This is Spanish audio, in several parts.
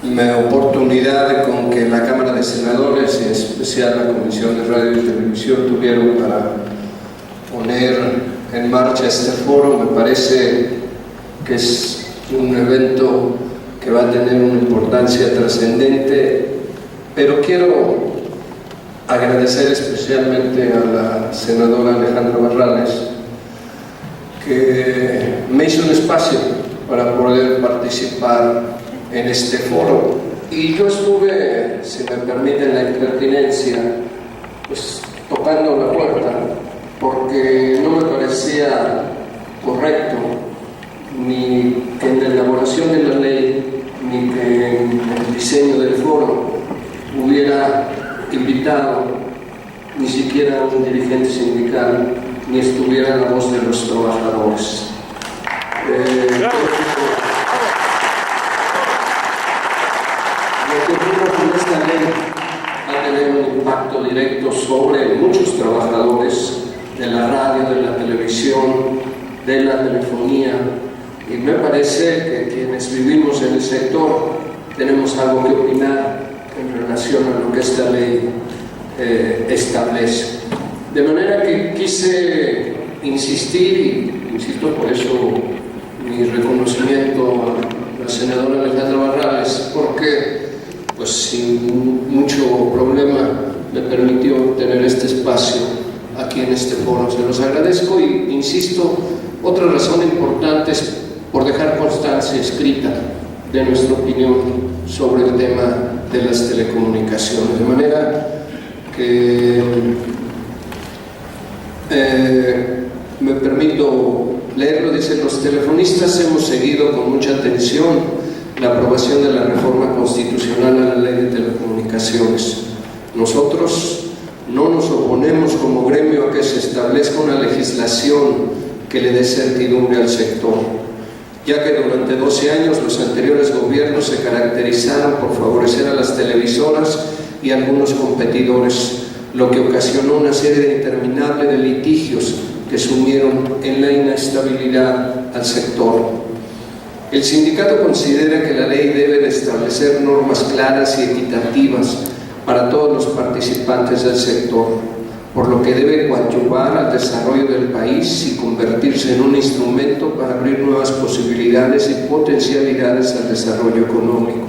La oportunidad con que la Cámara de Senadores, y en especial la Comisión de Radio y Televisión, tuvieron para poner en marcha este foro, me parece que es un evento que va a tener una importancia trascendente, pero quiero agradecer especialmente a la senadora Alejandra Barrales, que me hizo un espacio para poder participar en este foro. Y yo estuve, si me permiten la impertinencia, pues tocando la puerta, porque no me parecía correcto ni que en la elaboración de la ley ni que en el diseño del foro hubiera invitado ni siquiera a un dirigente sindical, ni estuviera la voz de los trabajadores. Lo que ocurre con esta ley va a tener un impacto directo sobre muchos trabajadores de la radio, de la televisión, de la telefonía, y me parece que quienes vivimos en el sector tenemos algo que opinar en relación a lo que esta ley establece. De manera que quise insistir, y insisto por eso mi reconocimiento a la senadora Alejandra Barrales, porque pues sin mucho problema me permitió tener este espacio aquí en este foro. Se los agradezco y insisto, otra razón importante es por dejar constancia escrita de nuestra opinión sobre el tema de las telecomunicaciones, de manera que me permito leerlo. Dice: los telefonistas hemos seguido con mucha atención la aprobación de la reforma constitucional a la ley de telecomunicaciones. Nosotros no nos oponemos como gremio a que se establezca una legislación que le dé certidumbre al sector, ya que durante 12 años los anteriores gobiernos se caracterizaron por favorecer a las televisoras y a algunos competidores, lo que ocasionó una serie interminable de litigios que sumieron en la inestabilidad al sector. El sindicato considera que la ley debe de establecer normas claras y equitativas para todos los participantes del sector, por lo que debe coadyuvar al desarrollo del país y convertirse en un instrumento para abrir nuevas posibilidades y potencialidades al desarrollo económico.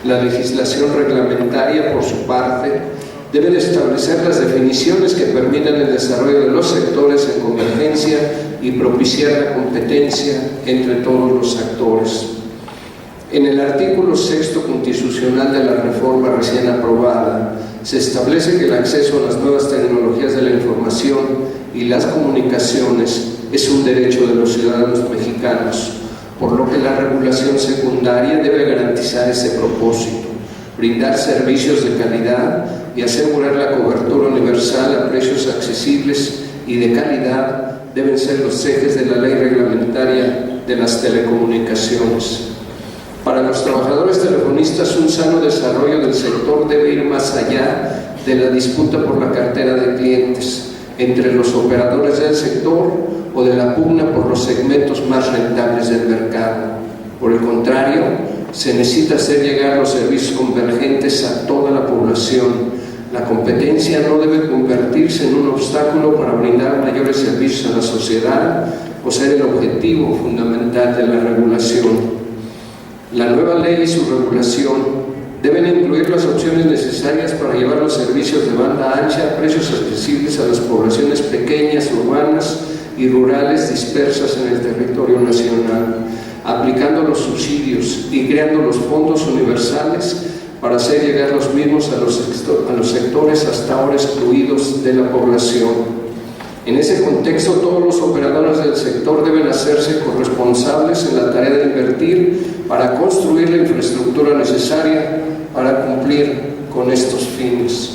La legislación reglamentaria, por su parte, debe de establecer las definiciones que permitan el desarrollo de los sectores en convergencia y propiciar la competencia entre todos los actores. En el artículo 6º constitucional de la reforma recién aprobada, se establece que el acceso a las nuevas tecnologías de la información y las comunicaciones es un derecho de los ciudadanos mexicanos, por lo que la regulación secundaria debe garantizar ese propósito, brindar servicios de calidad y asegurar la cobertura universal a precios accesibles y de calidad. Deben ser los ejes de la ley reglamentaria de las telecomunicaciones. Para los trabajadores telefonistas, un sano desarrollo del sector debe ir más allá de la disputa por la cartera de clientes entre los operadores del sector o de la pugna por los segmentos más rentables del mercado. Por el contrario, se necesita hacer llegar los servicios convergentes a toda la población. La competencia no debe convertirse en un obstáculo para brindar mayores servicios a la sociedad o ser el objetivo fundamental de la regulación. La nueva ley y su regulación deben incluir las opciones necesarias para llevar los servicios de banda ancha a precios accesibles a las poblaciones pequeñas, urbanas y rurales dispersas en el territorio nacional, aplicando los subsidios y creando los fondos universales para hacer llegar los mismos a los sectores hasta ahora excluidos de la población. En ese contexto, todos los operadores del sector deben hacerse corresponsables en la tarea de invertir para construir la infraestructura necesaria para cumplir con estos fines.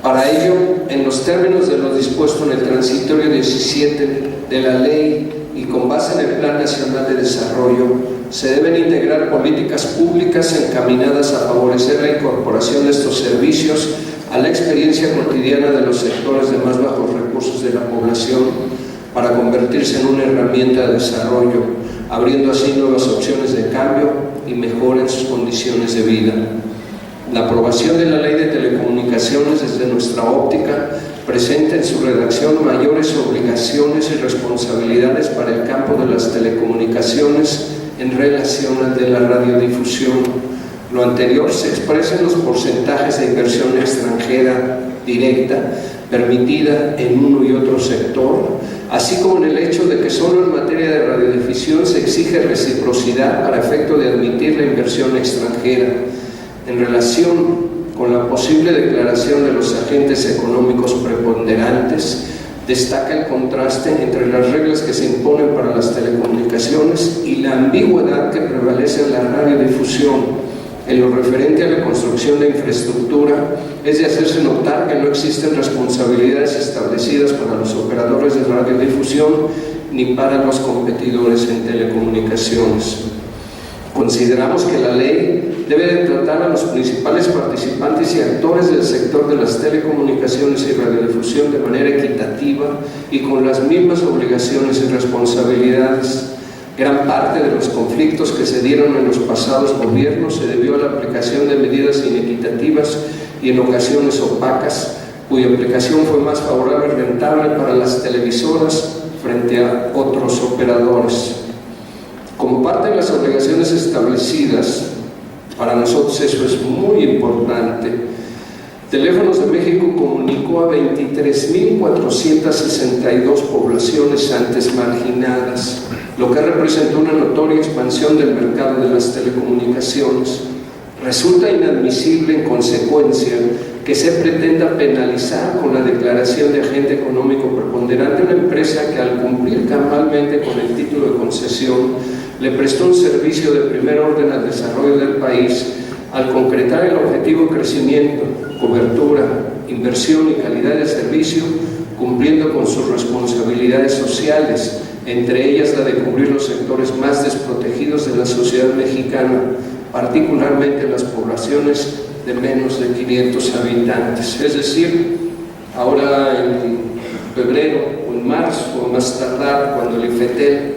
Para ello, en los términos de lo dispuesto en el transitorio 17 de la ley y con base en el Plan Nacional de Desarrollo, se deben integrar políticas públicas encaminadas a favorecer la incorporación de estos servicios a la experiencia cotidiana de los sectores de más bajos recursos de la población, para convertirse en una herramienta de desarrollo, abriendo así nuevas opciones de cambio y mejora en sus condiciones de vida. La aprobación de la Ley de Telecomunicaciones, desde nuestra óptica, presenta en su redacción mayores obligaciones y responsabilidades para el campo de las telecomunicaciones en relación al de la radiodifusión. Lo anterior se expresa en los porcentajes de inversión extranjera directa permitida en uno y otro sector, así como en el hecho de que solo en materia de radiodifusión se exige reciprocidad para efecto de admitir la inversión extranjera. En relación con la posible declaración de los agentes económicos preponderantes, destaca el contraste entre las reglas que se imponen para las telecomunicaciones y la ambigüedad que prevalece en la radiodifusión. En lo referente a la construcción de infraestructura, es de hacerse notar que no existen responsabilidades establecidas para los operadores de radiodifusión ni para los competidores en telecomunicaciones. Consideramos que la ley debe de tratar a los principales participantes y actores del sector de las telecomunicaciones y radiodifusión de manera equitativa y con las mismas obligaciones y responsabilidades. Gran parte de los conflictos que se dieron en los pasados gobiernos se debió a la aplicación de medidas inequitativas y en ocasiones opacas, cuya aplicación fue más favorable y rentable para las televisoras frente a otros operadores. Como parte de las obligaciones establecidas, para nosotros eso es muy importante. Teléfonos de México comunicó a 23.462 poblaciones antes marginadas, lo que representó una notoria expansión del mercado de las telecomunicaciones. Resulta inadmisible, en consecuencia, que se pretenda penalizar con la declaración de agente económico preponderante una empresa que, al cumplir cabalmente con el título de concesión, le prestó un servicio de primer orden al desarrollo del país, al concretar el objetivo de crecimiento, cobertura, inversión y calidad de servicio, cumpliendo con sus responsabilidades sociales, entre ellas la de cubrir los sectores más desprotegidos de la sociedad mexicana, particularmente las poblaciones de menos de 500 habitantes. Es decir, ahora en febrero o en marzo o más tardar, cuando el IFETEL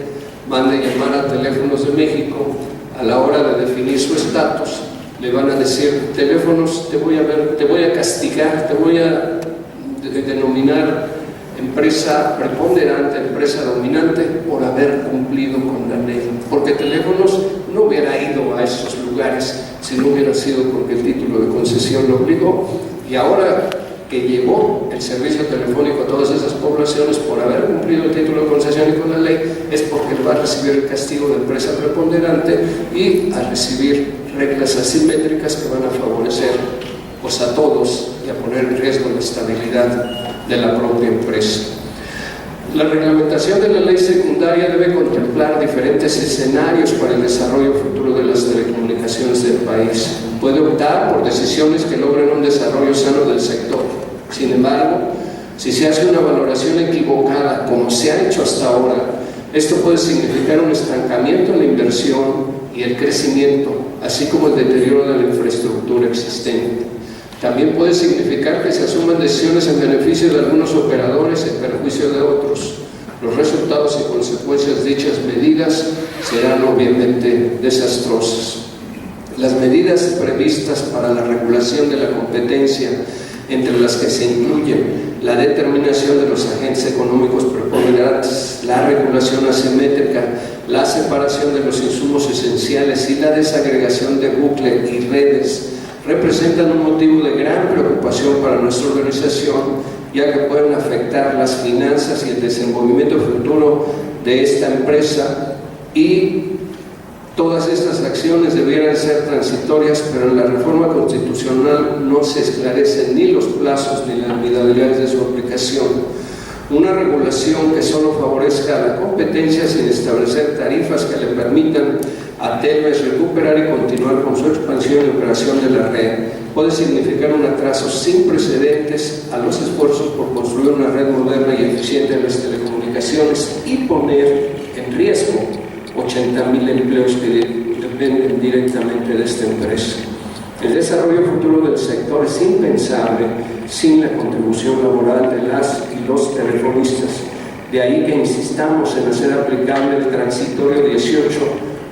mande llamar a Teléfonos de México, a la hora de definir su estatus, le van a decir: Teléfonos, te voy a castigar, te voy a denominar empresa preponderante, empresa dominante, por haber cumplido con la ley. Porque Teléfonos no hubiera ido a esos lugares si no hubiera sido porque el título de concesión lo obligó, y ahora que llevó el servicio telefónico a todas esas poblaciones por haber cumplido el título de concesión y con la ley, es porque va a recibir el castigo de empresa preponderante y a recibir reglas asimétricas que van a favorecer pues a todos y a poner en riesgo la estabilidad de la propia empresa. La reglamentación de la ley secundaria debe contemplar diferentes escenarios para el desarrollo futuro de las telecomunicaciones del país. Puede optar por decisiones que logren un desarrollo sano del sector. Sin embargo, si se hace una valoración equivocada, como se ha hecho hasta ahora, esto puede significar un estancamiento en la inversión y el crecimiento, así como el deterioro de la infraestructura existente. También puede significar que se asuman decisiones en beneficio de algunos operadores en perjuicio de otros. Los resultados y consecuencias de dichas medidas serán obviamente desastrosas. Las medidas previstas para la regulación de la competencia, entre las que se incluyen la determinación de los agentes económicos preponderantes, la regulación asimétrica, la separación de los insumos esenciales y la desagregación de bucle y redes, representan un motivo de gran preocupación para nuestra organización, ya que pueden afectar las finanzas y el desenvolvimiento futuro de esta empresa, y todas estas acciones debieran ser transitorias, pero en la reforma constitucional no se esclarecen ni los plazos ni las modalidades de su aplicación. Una regulación que solo favorezca la competencia sin establecer tarifas que le permitan a Telmex recuperar y continuar con su expansión y operación de la red puede significar un atraso sin precedentes a los esfuerzos por construir una red moderna y eficiente de las telecomunicaciones y poner en riesgo 80,000 empleos que dependen directamente de esta empresa. El desarrollo futuro del sector es impensable sin la contribución laboral de las y los telefonistas, De ahí que insistamos en hacer aplicable el transitorio 18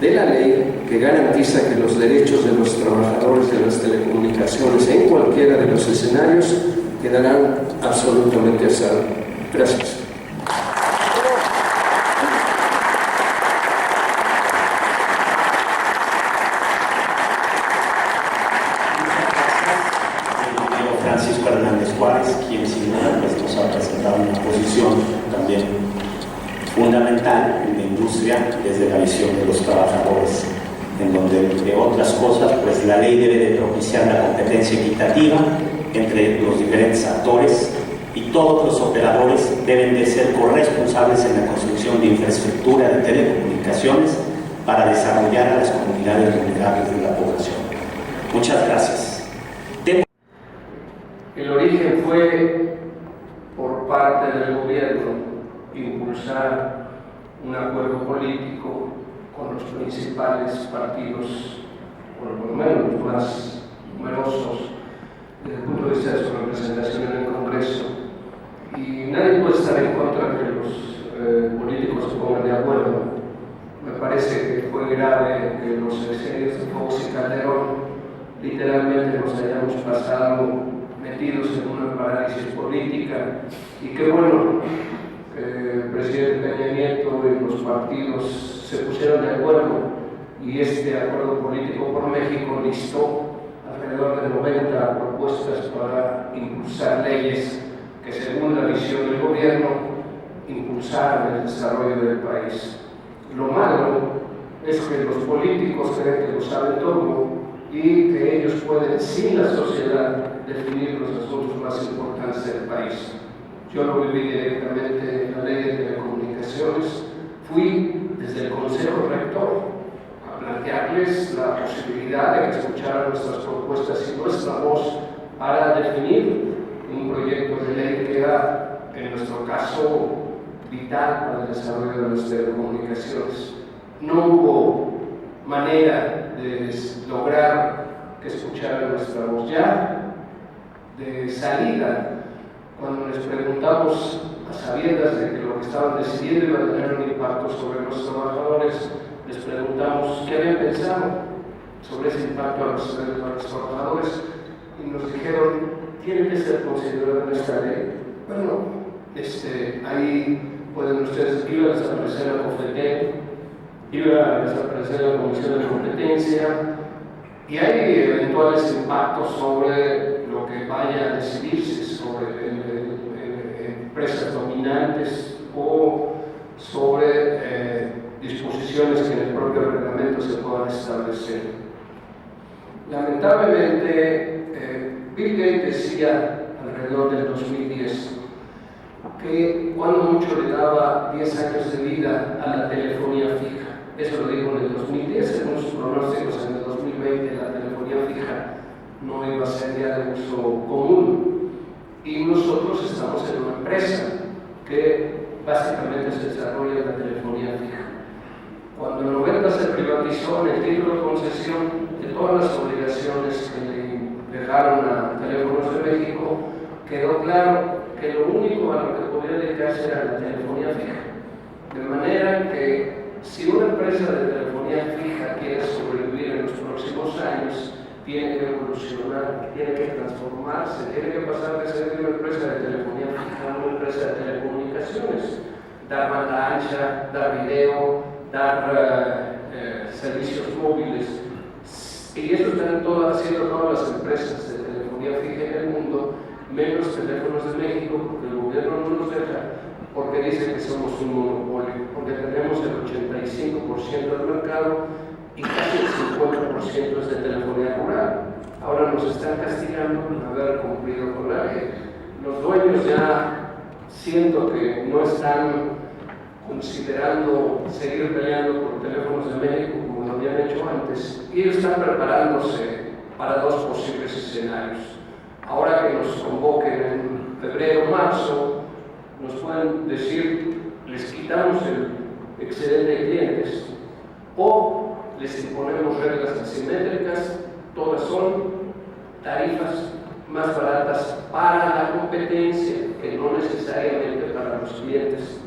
de la ley, que garantiza que los derechos de los trabajadores de las telecomunicaciones en cualquiera de los escenarios quedarán absolutamente a salvo. Gracias. Francisco Hernández Juárez, quien sin duda nos ha presentado una posición también fundamental en la industria desde la visión de los trabajadores, en donde, entre otras cosas, pues la ley debe de propiciar la competencia equitativa entre los diferentes actores y todos los operadores deben de ser corresponsables en la construcción de infraestructura de telecomunicaciones para desarrollar a las comunidades vulnerables de la población. Muchas gracias. El origen fue por parte del gobierno impulsar un acuerdo político con los principales partidos, por lo menos los más numerosos desde el punto de vista de su representación en el Congreso. Y nadie puede estar en contra de que los políticos se pongan de acuerdo. Me parece que fue grave que los sexenios de Fox y Calderón literalmente nos hayamos pasado metidos en una parálisis política, y qué bueno que el presidente Peña Nieto y los partidos se pusieron de acuerdo, y este acuerdo político por México listó alrededor de 90 propuestas para impulsar leyes que, según la visión del gobierno, impulsaran el desarrollo del país. Lo malo es que los políticos creen que lo saben todo y que ellos pueden, sin la sociedad, definir los asuntos más importantes del país. Yo lo viví directamente en la ley de telecomunicaciones. Fui desde el Consejo Rector a plantearles la posibilidad de que escucharan nuestras propuestas y nuestra voz para definir un proyecto de ley que era, en nuestro caso, vital para el desarrollo de las telecomunicaciones. No hubo manera de lograr que escucharan nuestra voz. Ya de salida, cuando les preguntamos, a sabiendas de que lo que estaban decidiendo iba a tener un impacto sobre los trabajadores, les preguntamos qué habían pensado sobre ese impacto a los trabajadores, y nos dijeron: tiene que ser considerado en esta ley. Bueno, ahí pueden ustedes, iba a desaparecer la COFETEL, iba a desaparecer la Comisión de Competencia, y hay eventuales impactos sobre lo que vaya a decidirse sobre empresas dominantes o sobre disposiciones que en el propio reglamento se puedan establecer. Lamentablemente, Bill Gates decía alrededor del 2010 que cuando mucho le daba 10 años de vida a la telefonía fija. Eso lo dijo en el 2010, según sus pronósticos en el 2020 la telefonía fija no iba a ser ya de uso común. Y nosotros estamos en una empresa que básicamente se desarrolla en la telefonía fija. Cuando en 90 se privatizó en el título de concesión de todas las obligaciones que le dejaron a Teléfonos de México, quedó claro que lo único a lo que podía dedicarse era la telefonía fija. De manera que si una empresa de telefonía fija quiere sobrevivir en los próximos años, tiene que evolucionar, tiene que transformarse, tiene que pasar de ser una empresa de telefonía fija a una empresa de telecomunicaciones, dar banda ancha, dar video, dar servicios móviles. Y eso están haciendo todas las empresas de telefonía fija en el mundo, menos Teléfonos de México, porque el gobierno no nos deja, porque dice que somos un monopolio, porque tenemos el 85% del mercado y casi el 50% es de telefonía rural. Ahora nos están castigando por haber cumplido con la ley. Los dueños ya siento que no están considerando seguir peleando por Teléfonos de México como lo habían hecho antes, y ellos están preparándose para dos posibles escenarios. Ahora que nos convoquen en febrero o marzo, nos pueden decir: les quitamos el excedente de clientes o les imponemos reglas asimétricas. Todas son tarifas más baratas para la competencia que no necesariamente para los clientes.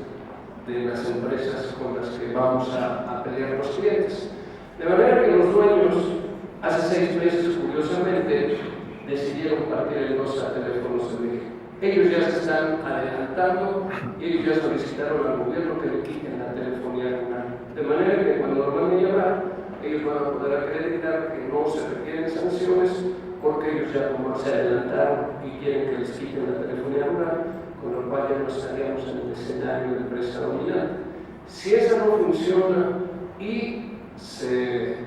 de las empresas con las que vamos a pelear los clientes. De manera que los dueños, hace 6 meses, curiosamente, decidieron partir el 2 a Teléfonos de México. Ellos ya se están adelantando y ellos ya solicitaron al gobierno que le quiten la telefonía rural. De manera que cuando nos van a llamar, ellos van a poder acreditar que no se requieren sanciones porque ellos ya como se adelantaron y quieren que les quiten la telefonía rural, con lo cual ya no estaríamos en el escenario de empresa dominante. Si esa no funciona y se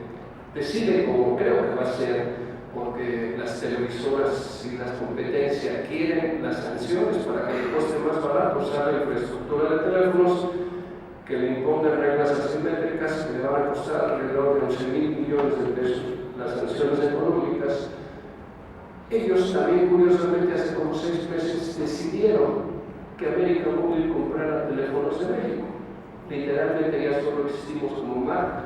decide, como creo que va a ser, porque las televisoras y las competencias quieren las sanciones para que le coste más barato usar la infraestructura de teléfonos, que le impongan reglas asimétricas que le van a costar alrededor de 11.000 millones de pesos las sanciones económicas. Ellos también, curiosamente, hace como 6 meses decidieron que América Móvil comprara Teléfonos de México. Literalmente ya solo existimos como marca.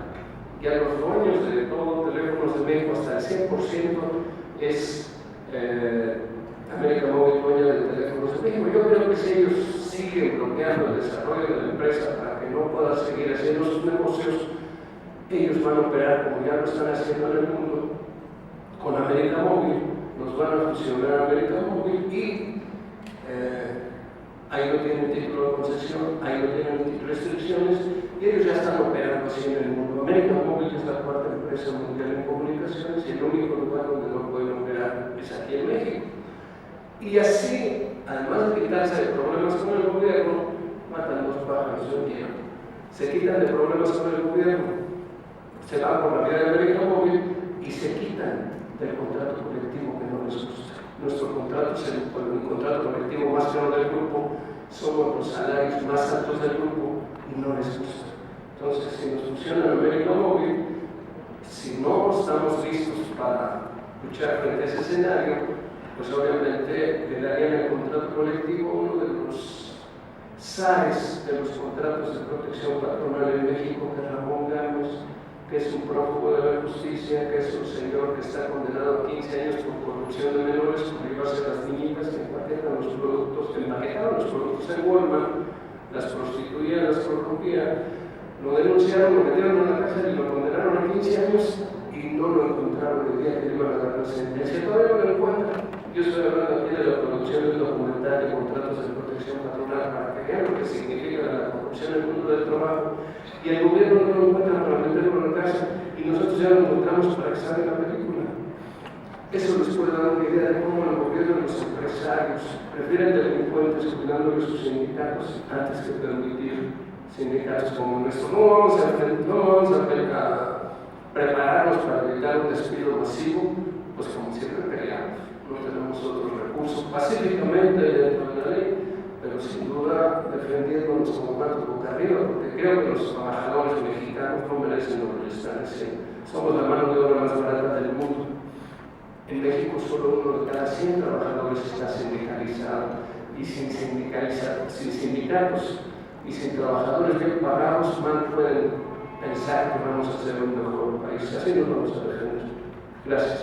Ya los dueños de todo Teléfonos de México, hasta el 100% es América Móvil dueña de Teléfonos de México. Yo creo que si ellos siguen bloqueando el desarrollo de la empresa para que no pueda seguir haciendo sus negocios, ellos van a operar como ya lo están haciendo en el mundo con América Móvil, nos van a fusionar América Móvil y ahí no tienen título de concesión, ahí no tienen restricciones y ellos ya están operando así en el mundo. América Móvil es la 4ª empresa mundial en comunicaciones y el único lugar donde no pueden operar es aquí en México. Y así, además de quitarse de problemas con el gobierno, matan 2 pájaros de un tiro. Se quitan de problemas con el gobierno, se van por la vía de América Móvil y se quitan del contrato colectivo que no les gusta. Nuestro contrato es el contrato colectivo más caro del grupo, somos los salarios más altos del grupo y no les gusta. Entonces, si nos funciona América Móvil, si no estamos listos para luchar frente a ese escenario, pues obviamente le darían el contrato colectivo uno de los zares de los contratos de protección patronal en México, que es Ramón Gámez, que es un prófugo de la justicia, que es un señor que está condenado a 15 años por corrupción de menores, por llevarse a las niñitas que empaquetaban los productos en Walmart, las prostituían, las corrompían, lo denunciaron, lo metieron en la cárcel y lo condenaron a 15 años y no lo encontraron el día que le iban a dar la sentencia. Todavía no lo encuentran. Yo estoy hablando aquí de la producción del documental de contratos de protección patronal para que vean lo que significa la corrupción en el mundo del trabajo. Y el gobierno no lo encuentra para meterlo en la casa y nosotros ya lo encontramos para que salga la película. Eso les puede dar una idea de cómo el gobierno y los empresarios prefieren delincuentes cuidando de sus sindicatos antes que permitir sindicatos como el nuestro. No vamos a prepararnos para evitar un despido masivo, pues como siempre peleamos. No tenemos otros recursos, pacíficamente dentro de la ley, pero sin duda defendiéndonos como patos boca arriba, porque creo que los trabajadores mexicanos no merecen lo que les están haciendo. Somos la mano de obra más barata del mundo. En México solo 1 de cada 100 trabajadores está sindicalizado y sin sindicatos y sin trabajadores bien pagados, mal pueden pensar que vamos a ser un mejor país. Así nos vamos a defender. Gracias.